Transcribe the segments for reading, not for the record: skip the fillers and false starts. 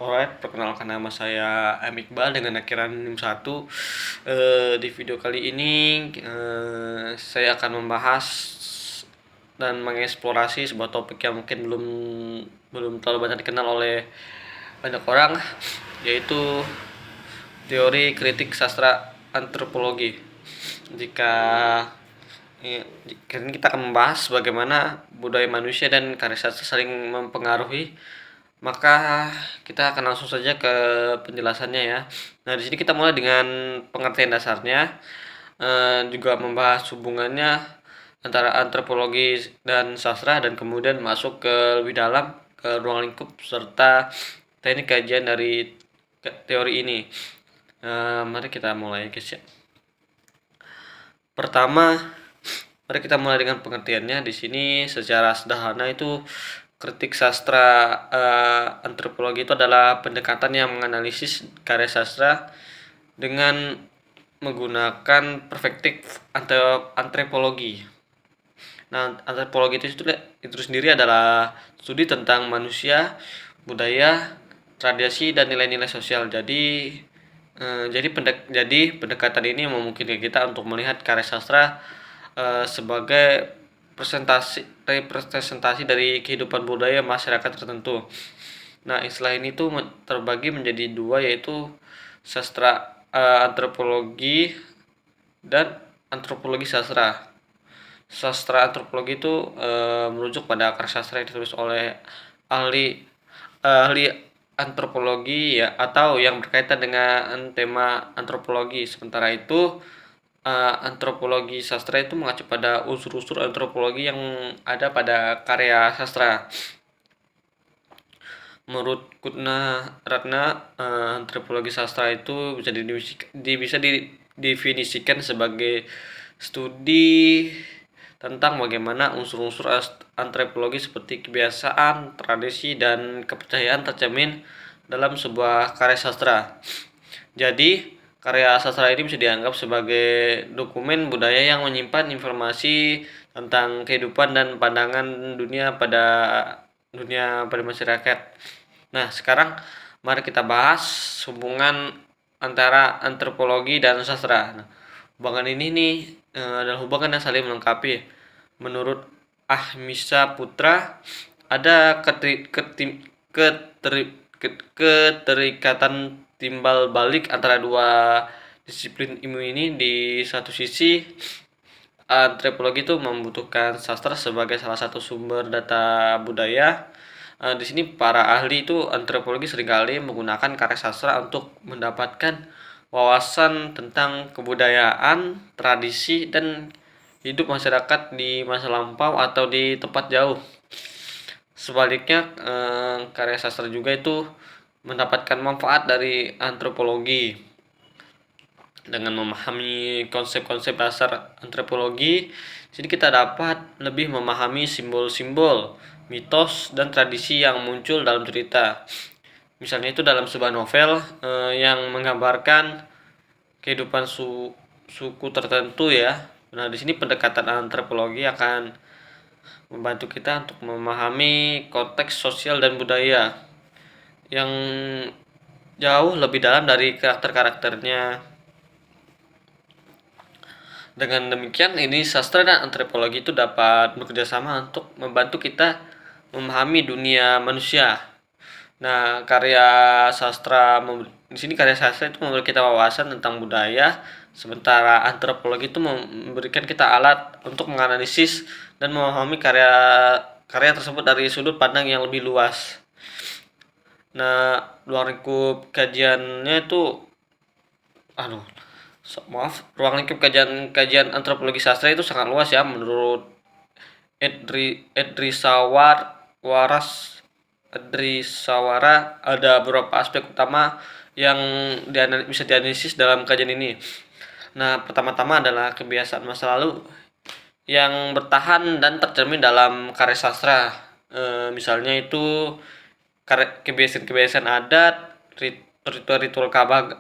Alright, perkenalkan nama saya Iqbal dengan akhiran NIM 1. Di video kali ini saya akan membahas dan mengeksplorasi sebuah topik yang mungkin belum belum terlalu banyak dikenal oleh banyak orang, yaitu teori kritik sastra antropologi. Jika Kali ini kita akan membahas bagaimana budaya manusia dan karya sastra saling mempengaruhi. Maka kita akan langsung saja ke penjelasannya ya. Nah, di sini kita mulai dengan pengertian dasarnya, juga membahas hubungannya antara antropologi dan sastra, dan kemudian masuk ke lebih dalam ke ruang lingkup serta teknik kajian dari teori ini. Mari kita mulai guys ya. Pertama, mari kita mulai dengan pengertiannya. Di sini secara sederhana itu kritik sastra antropologi itu adalah pendekatan yang menganalisis karya sastra dengan menggunakan perspektif antropologi. Nah, antropologi itu sendiri adalah studi tentang manusia, budaya, tradisi dan nilai-nilai sosial. Jadi pendekatan ini memungkinkan kita untuk melihat karya sastra sebagai representasi dari kehidupan budaya masyarakat tertentu. Nah, istilah ini tuh terbagi menjadi dua, yaitu sastra antropologi dan antropologi sastra. Sastra antropologi itu merujuk pada karya sastra yang ditulis oleh ahli ahli antropologi ya, atau yang berkaitan dengan tema antropologi. Sementara itu antropologi sastra itu mengacu pada unsur-unsur antropologi yang ada pada karya sastra. Menurut Kutna Ratna, antropologi sastra itu bisa didefinisikan sebagai studi tentang bagaimana unsur-unsur antropologi seperti kebiasaan, tradisi, dan kepercayaan tercermin dalam sebuah karya sastra. Jadi, karya sastra ini bisa dianggap sebagai dokumen budaya yang menyimpan informasi tentang kehidupan dan pandangan dunia pada masyarakat. Nah, sekarang mari kita bahas hubungan antara antropologi dan sastra. Nah, hubungan ini nih adalah hubungan yang saling melengkapi. Menurut Ahmisa Putra, ada keterikatan timbal balik antara dua disiplin ilmu ini. Di satu sisi, antropologi itu membutuhkan sastra sebagai salah satu sumber data budaya. Di sini para ahli itu antropologi seringkali menggunakan karya sastra untuk mendapatkan wawasan tentang kebudayaan, tradisi, dan hidup masyarakat di masa lampau atau di tempat jauh. Sebaliknya, karya sastra juga itu mendapatkan manfaat dari antropologi. Dengan memahami konsep-konsep dasar antropologi, jadi kita dapat lebih memahami simbol-simbol, mitos, dan tradisi yang muncul dalam cerita. Misalnya itu dalam sebuah novel yang menggambarkan kehidupan suku tertentu ya. Nah, di sini pendekatan antropologi akan membantu kita untuk memahami konteks sosial dan budaya yang jauh lebih dalam dari karakter-karakternya. Dengan demikian, ini sastra dan antropologi itu dapat bekerjasama untuk membantu kita memahami dunia manusia. Nah, karya sastra itu memberi kita wawasan tentang budaya, sementara antropologi itu memberikan kita alat untuk menganalisis dan memahami karya tersebut dari sudut pandang yang lebih luas. Nah, ruang lingkup kajiannya itu, ruang lingkup kajian antropologi sastra itu sangat luas ya. Menurut Edri Sawara, ada beberapa aspek utama yang bisa dianalisis dalam kajian ini. Nah, pertama-tama adalah kebiasaan masa lalu yang bertahan dan tercermin dalam karya sastra. Misalnya itu kebiasaan-kebiasaan adat, ritual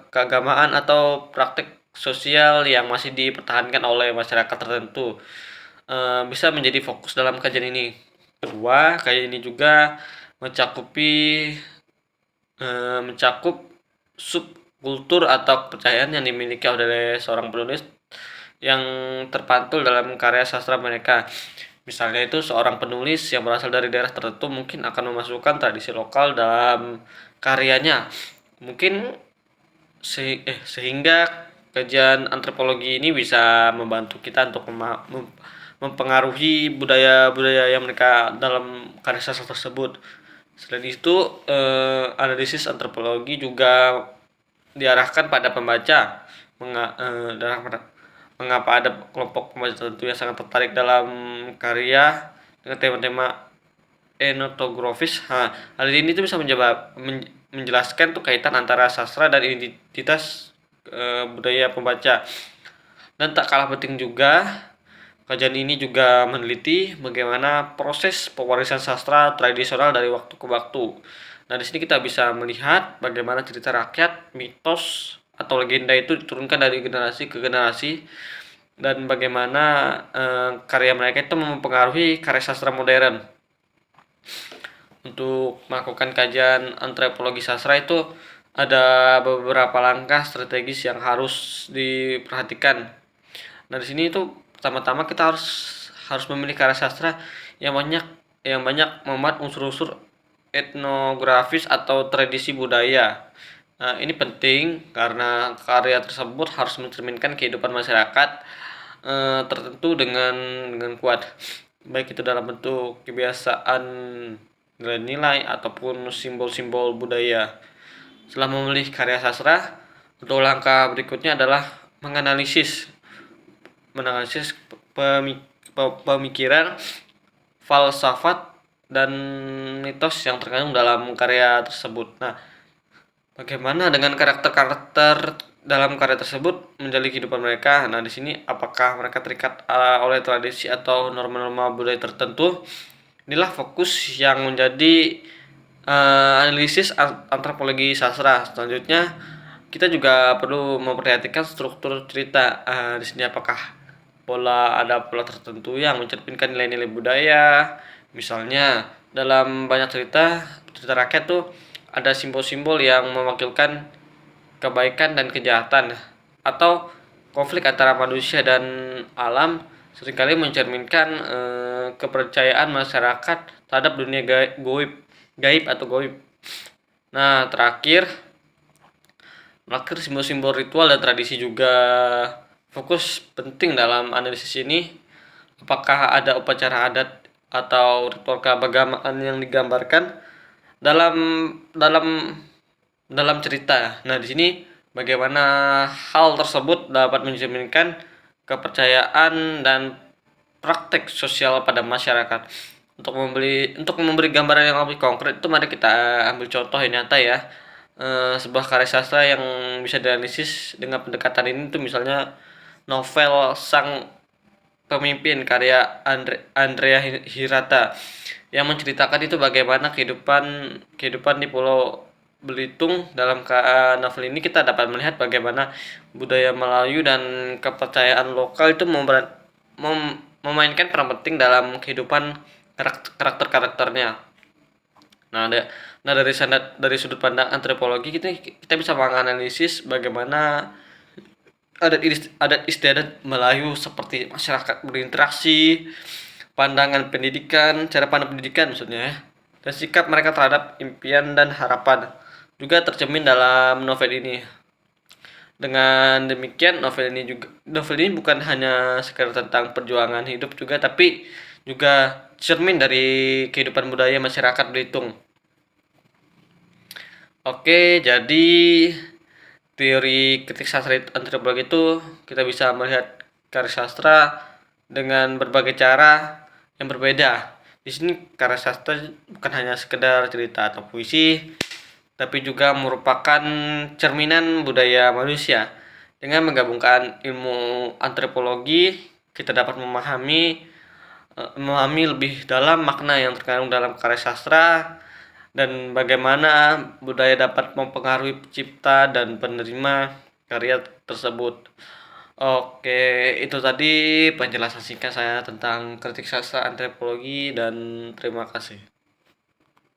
keagamaan, atau praktik sosial yang masih dipertahankan oleh masyarakat tertentu bisa menjadi fokus dalam kajian ini. Kedua, kajian ini juga mencakupi mencakup subkultur atau kepercayaan yang dimiliki oleh seorang penulis yang terpantul dalam karya sastra mereka. Misalnya itu seorang penulis yang berasal dari daerah tertentu mungkin akan memasukkan tradisi lokal dalam karyanya. Mungkin sehingga kajian antropologi ini bisa membantu kita untuk mempengaruhi budaya-budaya yang mereka dalam karya sastra tersebut. Selain itu, analisis antropologi juga diarahkan pada pembaca, mengapa ada kelompok pembaca tertentu yang sangat tertarik dalam karya dengan tema-tema etnografis. Hal ini tuh bisa menjelaskan tuh kaitan antara sastra dan identitas budaya pembaca. Dan tak kalah penting juga, kajian ini juga meneliti bagaimana proses pewarisan sastra tradisional dari waktu ke waktu. Nah, di sini kita bisa melihat bagaimana cerita rakyat, mitos atau legenda itu diturunkan dari generasi ke generasi dan bagaimana karya mereka itu mempengaruhi karya sastra modern. Untuk melakukan kajian antropologi sastra itu ada beberapa langkah strategis yang harus diperhatikan. Nah, di sini itu pertama-tama kita harus memilih karya sastra yang banyak memuat unsur-unsur etnografis atau tradisi budaya. Nah, ini penting karena karya tersebut harus mencerminkan kehidupan masyarakat tertentu dengan kuat, baik itu dalam bentuk kebiasaan, nilai-nilai ataupun simbol-simbol budaya. Setelah memilih karya sastra, untuk langkah berikutnya adalah menganalisis pemikiran, falsafat, dan mitos yang terkandung dalam karya tersebut. Nah, bagaimana dengan karakter-karakter dalam karya tersebut menjalani kehidupan mereka? Nah, di sini apakah mereka terikat oleh tradisi atau norma-norma budaya tertentu? Inilah fokus yang menjadi analisis antropologi sastra. Selanjutnya, kita juga perlu memperhatikan struktur cerita. Di sini apakah ada pola tertentu yang mencerminkan nilai-nilai budaya. Misalnya dalam banyak cerita rakyat tuh ada simbol-simbol yang mewakilkan kebaikan dan kejahatan, atau konflik antara manusia dan alam seringkali mencerminkan kepercayaan masyarakat terhadap dunia gaib atau goib. Nah, terakhir simbol-simbol ritual dan tradisi juga fokus penting dalam analisis ini. Apakah ada upacara adat atau ritual keagamaan yang digambarkan dalam dalam dalam cerita. Nah, di sini bagaimana hal tersebut dapat mencerminkan kepercayaan dan praktek sosial pada masyarakat. Untuk memberi gambaran yang lebih konkret itu mari kita ambil contoh yang nyata ya. Sebuah karya sastra yang bisa dianalisis dengan pendekatan ini tuh misalnya novel Sang Pemimpin karya Andrea Hirata yang menceritakan itu bagaimana kehidupan di Pulau Belitung. Dalam novel ini kita dapat melihat bagaimana budaya Melayu dan kepercayaan lokal itu memainkan peran penting dalam kehidupan karakternya. Nah, dari sudut pandang antropologi kita bisa menganalisis bagaimana adat istiadat Melayu seperti masyarakat berinteraksi, cara pandang pendidikan maksudnya, dan sikap mereka terhadap impian dan harapan juga tercermin dalam novel ini. Dengan demikian novel ini bukan hanya sekedar tentang perjuangan hidup juga, tapi juga cermin dari kehidupan budaya masyarakat Belitung. Oke, jadi teori kritik sastra antropologi itu kita bisa melihat karya sastra dengan berbagai cara yang berbeda. Di sini karya sastra bukan hanya sekedar cerita atau puisi, tapi juga merupakan cerminan budaya manusia. Dengan menggabungkan ilmu antropologi, kita dapat memahami lebih dalam makna yang terkandung dalam karya sastra dan bagaimana budaya dapat mempengaruhi pencipta dan penerima karya tersebut. Oke, itu tadi penjelasan singkat saya tentang kritik sastra antropologi dan terima kasih.